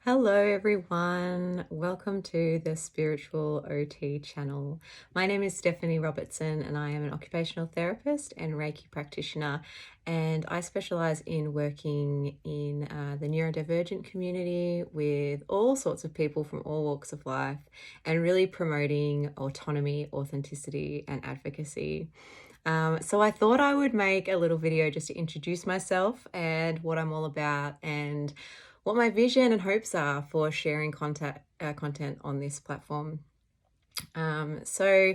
Hello, everyone. Welcome to the Spiritual OT channel. My name is Stephanie Robertson, and I am an occupational therapist and reiki practitioner. And I specialize in working in the neurodivergent community with all sorts of people from all walks of life and really promoting autonomy, authenticity, and advocacy. So I thought I would make a little video just to introduce myself and what I'm all about and what my vision and hopes are for sharing content on this platform. So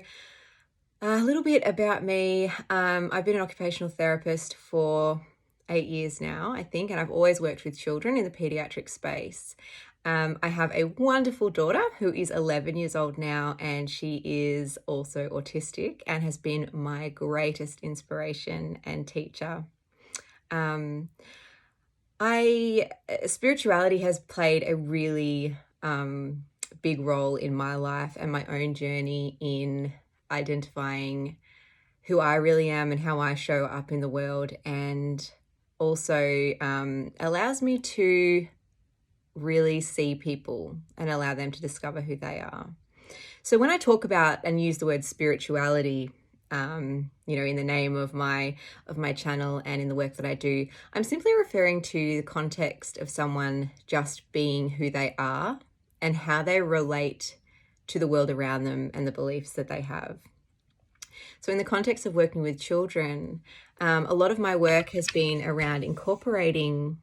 a little bit about me. I've been an occupational therapist for 8 years now, I think, and I've always worked with children in the pediatric space. I have a wonderful daughter who is 11 years old now, and she is also autistic and has been my greatest inspiration and teacher. Spirituality has played a really big role in my life and my own journey in identifying who I really am and how I show up in the world, and also allows me to really see people and allow them to discover who they are. So when I talk about and use the word spirituality, in the name of my channel and in the work that I do, I'm simply referring to the context of someone just being who they are and how they relate to the world around them and the beliefs that they have. So in the context of working with children, a lot of my work has been around incorporating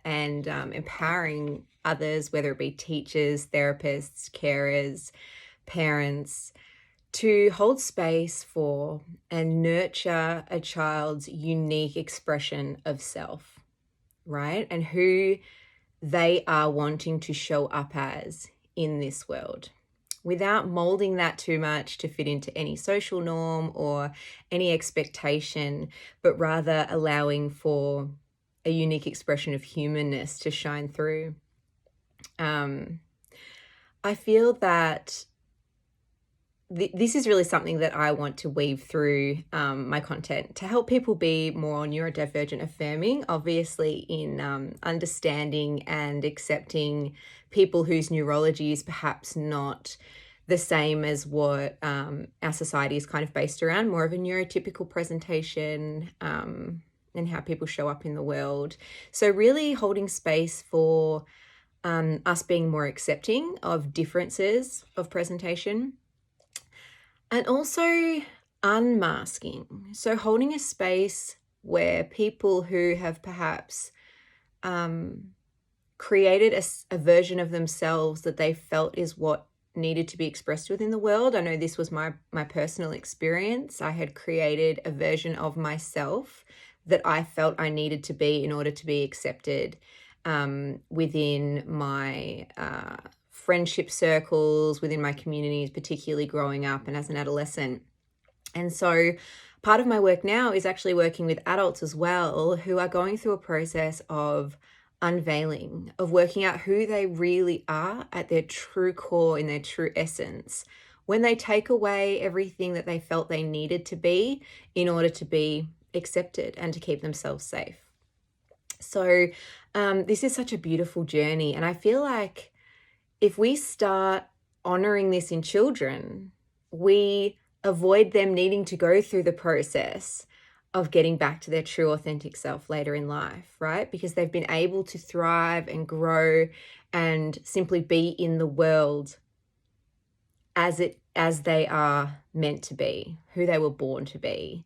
and empowering others, whether it be teachers, therapists, carers, parents, to hold space for and nurture a child's unique expression of self, right? And who they are wanting to show up as in this world, without molding that too much to fit into any social norm or any expectation, but rather allowing for a unique expression of humanness to shine through. I feel that this is really something that I want to weave through my content to help people be more neurodivergent affirming, obviously in understanding and accepting people whose neurology is perhaps not the same as what our society is kind of based around, more of a neurotypical presentation and how people show up in the world. So really holding space for us being more accepting of differences of presentation. And also unmasking. So holding a space where people who have perhaps created a version of themselves that they felt is what needed to be expressed within the world. I know this was my personal experience. I had created a version of myself that I felt I needed to be in order to be accepted within my friendship circles, within my communities, particularly growing up and as an adolescent. And so part of my work now is actually working with adults as well who are going through a process of unveiling, of working out who they really are at their true core, in their true essence, when they take away everything that they felt they needed to be in order to be accepted and to keep themselves safe. So this is such a beautiful journey, and I feel like if we start honoring this in children, we avoid them needing to go through the process of getting back to their true authentic self later in life, right? Because they've been able to thrive and grow and simply be in the world as they are meant to be, who they were born to be.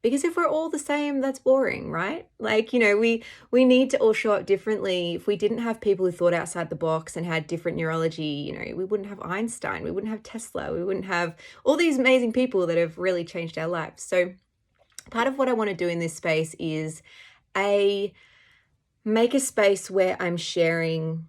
Because if we're all the same, that's boring, right? Like, we need to all show up differently. If we didn't have people who thought outside the box and had different neurology, we wouldn't have Einstein, we wouldn't have Tesla, we wouldn't have all these amazing people that have really changed our lives. So part of what I want to do in this space is make a space where I'm sharing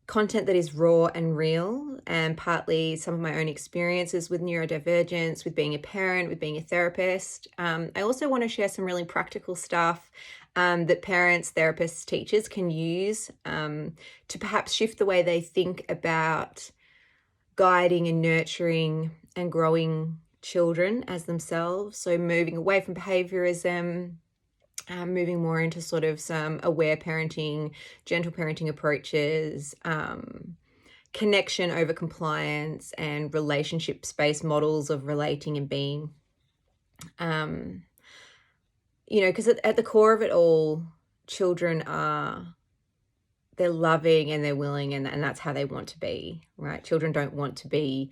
content that is raw and real, and partly some of my own experiences with neurodivergence, with being a parent, with being a therapist. I also want to share some really practical stuff that parents, therapists, teachers can use to perhaps shift the way they think about guiding and nurturing and growing children as themselves. So moving away from behaviorism moving more into sort of some aware parenting, gentle parenting approaches, connection over compliance, and relationships-based models of relating and being. Because at the core of it all, children they're loving and they're willing, and that's how they want to be, right? Children don't want to be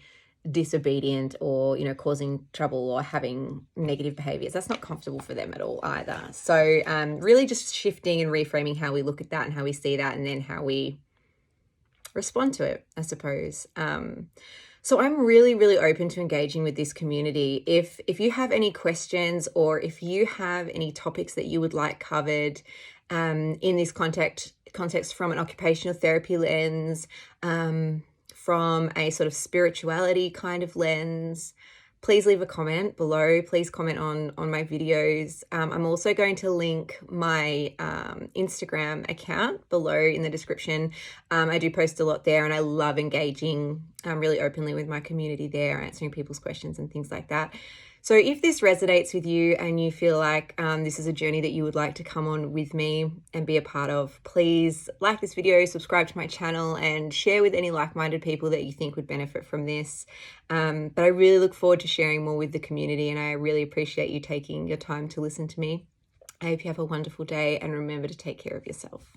disobedient or, causing trouble or having negative behaviors. That's not comfortable for them at all either. So really just shifting and reframing how we look at that and how we see that, and then how we respond to it, I suppose. So I'm really, really open to engaging with this community. If you have any questions, or if you have any topics that you would like covered in this context from an occupational therapy lens, from a sort of spirituality kind of lens, please leave a comment below. Please comment on my videos. I'm also going to link my Instagram account below in the description. I do post a lot there, and I love engaging really openly with my community there, answering people's questions and things like that. So if this resonates with you and you feel like this is a journey that you would like to come on with me and be a part of, please like this video, subscribe to my channel, and share with any like-minded people that you think would benefit from this. But I really look forward to sharing more with the community, and I really appreciate you taking your time to listen to me. I hope you have a wonderful day, and remember to take care of yourself.